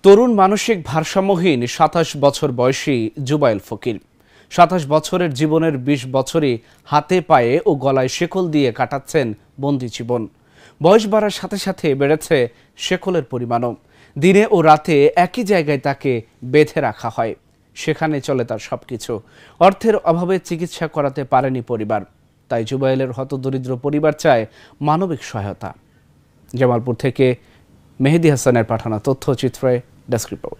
তরুণ মানসিক ভারসাম্যহীন ২৭ বছর বয়সী জুবায়েল ফকির। ২৭ বছরের জীবনের ২০ বছরই হাতে পায়ে ও গলায় শেকল দিয়ে কাটাচ্ছেন বন্দি জীবন। বয়স বাড়ার সাথে সাথে বেড়েছে শেকলের পরিমাণও। দিনে ও রাতে একই জায়গায় তাকে বেঁধে রাখা হয়, সেখানে চলে তার সবকিছু। অর্থের অভাবে চিকিৎসা করাতে পারেনি পরিবার, তাই জুবায়েলের হতদরিদ্র পরিবার চায় মানবিক সহায়তা। জামালপুর থেকে মেহেদি হাসানের পাঠানো তথ্যচিত্রে ডেস্ক রিপোর্ট।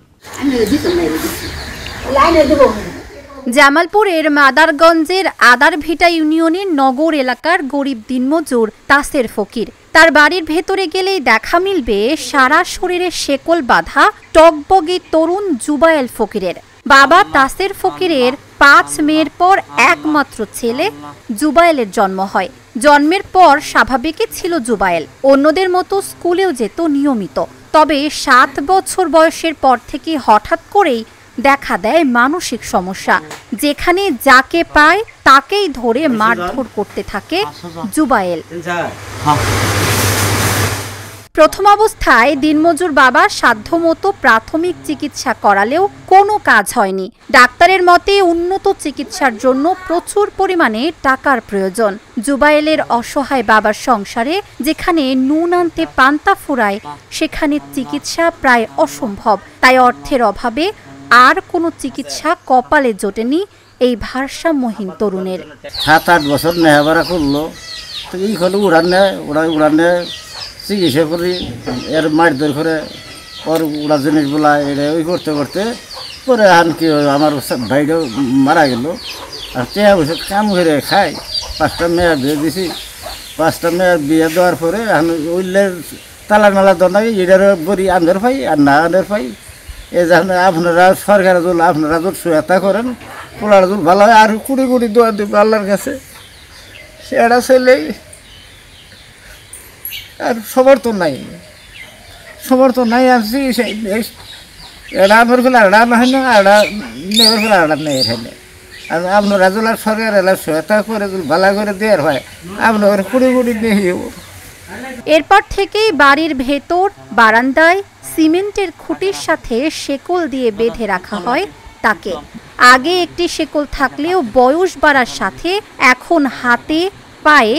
জামালপুরের মাদারগঞ্জের আদারভিটা ইউনিয়নের নগর এলাকার গরিব দিনমজুর তাসের ফকির। তার বাড়ির ভেতরে গেলেই দেখা মিলবে সারা শরীরে শেকল বাঁধা টকবগে তরুণ জুবায়েল ফকিরের। বাবা তাসের ফকিরের ৫ মেয়ের পর একমাত্র ছেলে জুবায়েলের জন্ম হয়। জন্মের পর স্বাভাবিকই ছিল জুবায়েল, অন্যদের মতো স্কুলেও যেত নিয়মিত। তবে ৭ বছর বয়সের পর থেকে হঠাৎ করেই দেখা দেয় মানসিক সমস্যা। যেখানে যাকে পায় তাকেই ধরে মারধর করতে থাকে জুবায়েল। প্রথম অবস্থায় দিনমজুর বাবা সাধ্যমতো প্রাথমিক চিকিৎসা করালেও কোনো কাজ হয়নি। ডাক্তারের মতে উন্নত চিকিৎসার জন্য প্রচুর পরিমাণে টাকার প্রয়োজন। জুবায়েলের অসহায় বাবার সংসারে যেখানে নুন আনতে পান্তা ফুরায়, সেখানে চিকিৎসা প্রায় অসম্ভব। তাই অর্থের অভাবে আর কোনো চিকিৎসা কপালে জোটেনি এই ভারসাম্যহীন তরুণের। ৭-৮ বছর নেহাবারা করলো, তো এইখানে উড়ানে চিকিৎসা করি, এর মারধর করে ওর উড়া জিনিস বলা এটা ওই করতে করতে পরে আন কি আমার ভাইটাও মারা গেল। আর চেয়া বসে কাম করে খাই। ৫টা মেয়ে বিয়ে দিছি। 5টা মেয়ে বিয়ে দেওয়ার পরে উঠলে তালা মেলা দোনা এটার বড়ি আন্দার পাই আর না আন্দার পাই। এই যেন আপনারা সরকারের জন্য আপনারা যদি সহায়তা করেন, পোলার জন্য ভালো হয়। আর কুড়ি দোয়া দেবে আল্লাহর কাছে, সেটা ছেলেই আর সমর্থন নাই আসছি। এটা আমার ফেলে আড়া না হয় না, আড়া নেওয়ার ফেলে আড়া নেই এখানে। আর আপনারা যদি সরকার এলাকা সহায়তা করে ভালো করে দেওয়ার হয়, আপনার কুড়ি নিয়ে। এরপর থেকেই বাড়ির ভেতর বারান্দায় সিমেন্টের খুঁটির সাথে শেকল দিয়ে বেঁধে রাখা হয় তাকে। আগে একটি শেকল থাকলেও বয়স বাড়ার সাথে এখন হাতে, পায়ে,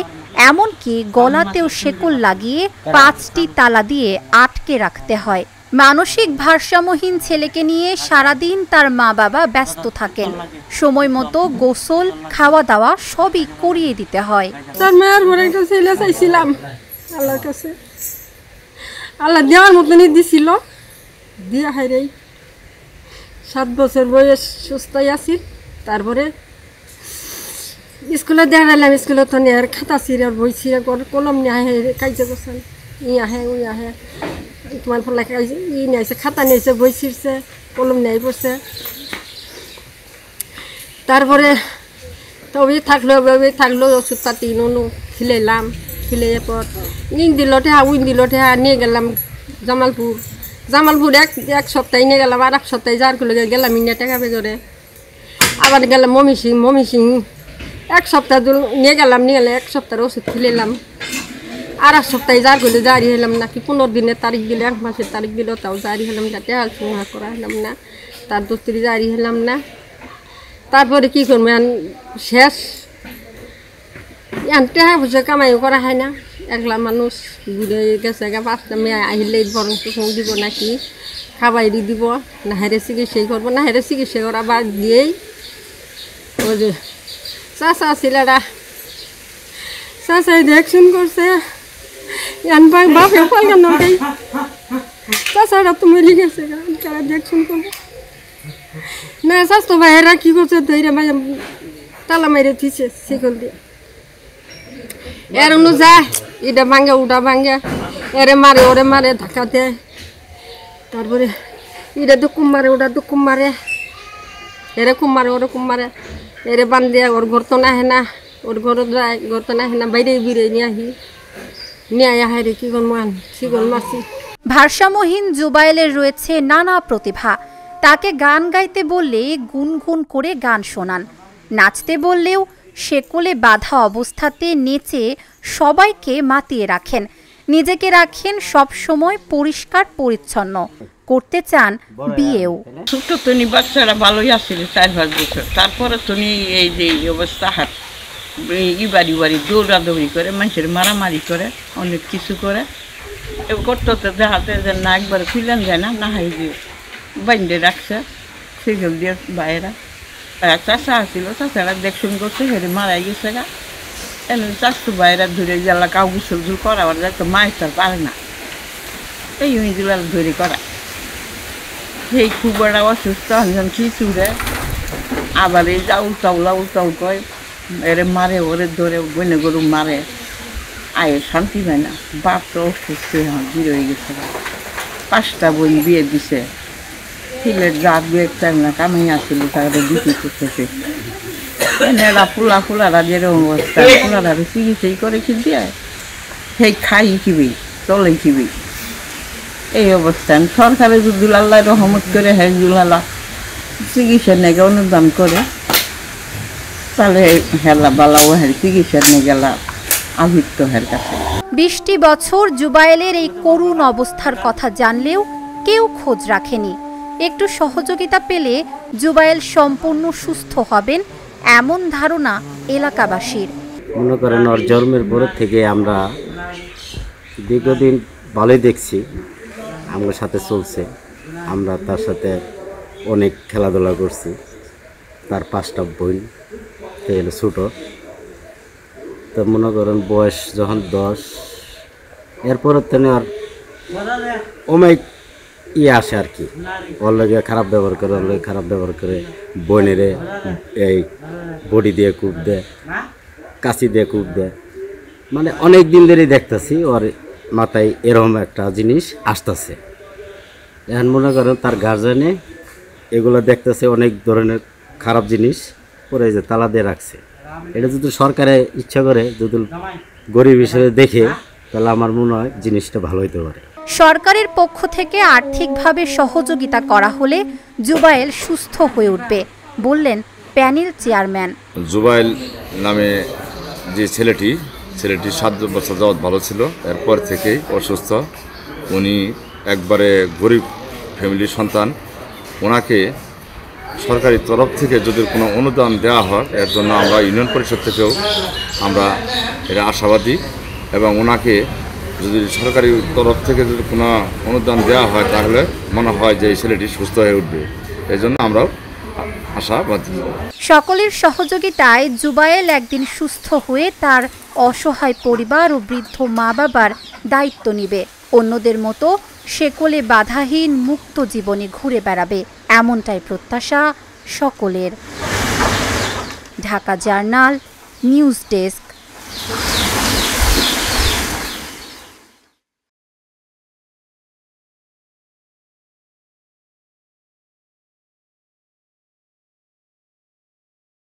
এমনকি গলাতেও শেকল লাগিয়ে ৫টি তালা দিয়ে আটকে রাখতে হয়। মানসিক ভারসাম্যহীন ছেলেকে নিয়ে সারাদিন তার মা বাবা ব্যস্ত থাকেন। সময় মতো গোসল, খাওয়া দাওয়া সবই করিয়ে দিতে হয়। তার মায়ের ঘরে একটা ছেলে চাইছিলাম আল্লাহর কাছে, আল্লাহ দেওয়ার মতনই দিছিল। দিয়া হাইরে ৭ বছর বয়স সুস্থই আছিল। তারপরে স্কুলে দেখালাম, স্কুলে তো নিয়ে খাতা ছিঁড়ে বই ছিঁড়ে কলম নিয়ে আহে কাইজে করছেন, ই আহে ওই আহে তোমার ফলে ই নিয়েছে, খাতা নিয়েছে, বই ছিঁড়ছে, কলম নিয়ে পড়ছে। তারপরে তো ওই থাকলো ওষুধ পাতি ননু খিলাইলাম। খিলাই পর ইন দিল ঠেহা উইন দিল ঠেহা নিয়ে গেলাম জামালপুর এক সপ্তাহে নিয়ে গেলাম। আর 1 সপ্তাহে যার করে গেলাম ইন্ডিয়া টাকা বেজরে। আবার গেলাম মমি সিং 1 সপ্তাহ নিয়ে গেলে 1 সপ্তাহের ওষুধ খিলাইলাম। আর 1 সপ্তাহে যার করে জারি হলাম না, কি 15 দিনের তারিখ দিলে 1 মাসের তারিখ দিল, তাও জারি হলাম না, টেহা সুহা করা হলাম না, তার দোস্তিরি জারি হলাম না। তারপরে কি করবো শেষ টেহা পয়সা কামাইও করা হয় না। একলা মানুষ ঘুরে গেছে, 5টা মেয়ে আহিলে বরং টুকু দিব নাকি খাবাই দিব না, হেরে চিকিৎসাই করবো না, হেরে চিকিৎসা করা বাদ দিয়েই ওই যে চাষা ছিলেরা চাষাই দেখশন করছে। বাপেও পালগান নটাই চাষারা তো মরে গেছে, দেখশন করবো না। স্বাস্থ্য ভাইয়েরা কি করছে, ধৈর্য ভাই তালা মাইরে দিচ্ছে শিকল দিয়ে। এর অনু যায় এটা ভাঙে ওটা ভাঙে, এরে মারে ওরে মারে ধাক্কা দেয়। তারপরে এটা দুকুম মারে ওটা দুকুম মারে, এরে কুম মারে ওরে কুম মারে, এরে বান দিয়ে ওর ঘর তো না হে না, ওর ঘর যায় ঘর তো না হে না, বাইরে বিরে নিয়ে আহে রে কি গন মাসি। ভারসাম্যহীন জুবায়েলের রয়েছে নানা প্রতিভা। তাকে গান গাইতে বললে গুনগুন করে গান শোনান, নাচতে বললেও শেকলে বাঁধা অবস্থাতে নেচে সবাইকে মাতিয়ে রাখেন। নিজেকে রাখেন সব সময় পরিষ্কার পরিচ্ছন্ন, করতে চান বিয়েও। ছোট তনি বাচ্চারা ভালোই আসছিল 4-5 বছর, তারপরে তনি এই যে অবস্থা হাত বাড়ি বাড়ি দৌড়াদৌড়ি করে, মানুষের মারামারি করে, অনেক কিছু করে করতে দেখাতে যে না একবার খুলেন যায় না, না হয় যে বাইন্ডে রাখছে সেগুলো দিয়ে বাইরা। চাষা আসছিল, চাষারা দেখশুন করছে, হেরে মারাই গেছে গা। এনে চাষু বাইরা ধরে জ্বালা কাউ গুসল ঝুল করা, আবার যাতে মাছ তার পারে না, এই ওইগুলো ধরে করা। সেই খুব বড় অসুস্থ, একজন খিচুড়ে, আবার এই যে উল্টাউল কয়, এরে মারে, ওরে ধরে বনে গরু মারে, আয়ে শান্তি পায় না। বাপ তো অসুস্থ দূরে হয়ে গেছে, 5টা বোন বিয়ে দিছে, ছেলের জাত বিয়ে চাই না, কামাই আসছিল তাদের বিক্রি করতেছে। এরা ফুলারা যেরকম অবস্থা, ফুলারা চিকিৎসাই করে কি দিয়ে, সেই খাই খিবি, চলে খিবি, এই অবস্থান। সরকারে যদি আল্লাহ রহমত করে, হ্যাঁ জুলালা চিকিৎসা নেগে অনুদান করে, তাহলে হেলা বালাও হ্যাঁ চিকিৎসা নিয়ে গেলা আভিত্য হের কাছে। 20টি বছর জুবায়েলের এই করুণ অবস্থার কথা জানলেও কেউ খোঁজ রাখেনি। একটু সহযোগিতা পেলে জুবায়েল সম্পূর্ণ সুস্থ হবেন এমন ধারণা এলাকাবাসীর। মনে করেন ওর জন্মের পর থেকে আমরা দীর্ঘদিন ভালোই দেখছি, আমার সাথে চলছে, আমরা তার সাথে অনেক খেলাধুলা করছি। তার 5টা বোন থেকে ছোটো, তো মনে করেন বয়স যখন 10, এরপরের থেকে আর অনেক আসে আর কি, ওর লগে খারাপ ব্যবহার করে, ওর লগে খারাপ ব্যবহার করে, বোনেরে এই বডি দিয়ে কূপ দেয়, কাঁচি দিয়ে কূপ দেয়। মানে অনেক দিন ধরেই দেখতেছি ওর মাথায় এরকম একটা জিনিস আসতেছে। এখন মনে করেন তার গার্জেনে এগুলো দেখতেছে, অনেক ধরনের খারাপ জিনিস পরে যে তালা দিয়ে রাখছে। এটা যদি সরকারে ইচ্ছা করে, যদি গরিব হিসেবে দেখে, তাহলে আমার মনে হয় জিনিসটা ভালো হইতে পারে। সরকারের পক্ষ থেকে আর্থিকভাবে সহযোগিতা করা হলে জুবায়েল সুস্থ হয়ে উঠবে বললেন প্যানেল চেয়ারম্যান। জুবায়েল নামে যে ছেলেটি 7 বছর যাবৎ ভালো ছিল, এরপর থেকেই অসুস্থ। উনি একবারে গরিব ফ্যামিলির সন্তান। ওনাকে সরকারি তরফ থেকে যদি কোনো অনুদান দেওয়া হয়, এর জন্য আমরা ইউনিয়ন পরিষদ থেকেও আমরা এটা আশাবাদী, এবং ওনাকে যদি সরকারি তরফ থেকে যদি কোনো অনুদান দেওয়া হয়, তাহলে মনে হয় যে এই ছেলেটি সুস্থ হয়ে উঠবে। এই জন্য আমরাও আশাবাদী। সকলের সহযোগিতায় জুবায়েল একদিন সুস্থ হয়ে তার অসহায় পরিবার ও বৃদ্ধ মা বাবার দায়িত্ব নিবে। অন্যদের মতো শেকলে বাধাহীন মুক্ত জীবনে ঘুরে বেড়াবে, এমনটাই প্রত্যাশা সকলের। Dhaka journal, news desk.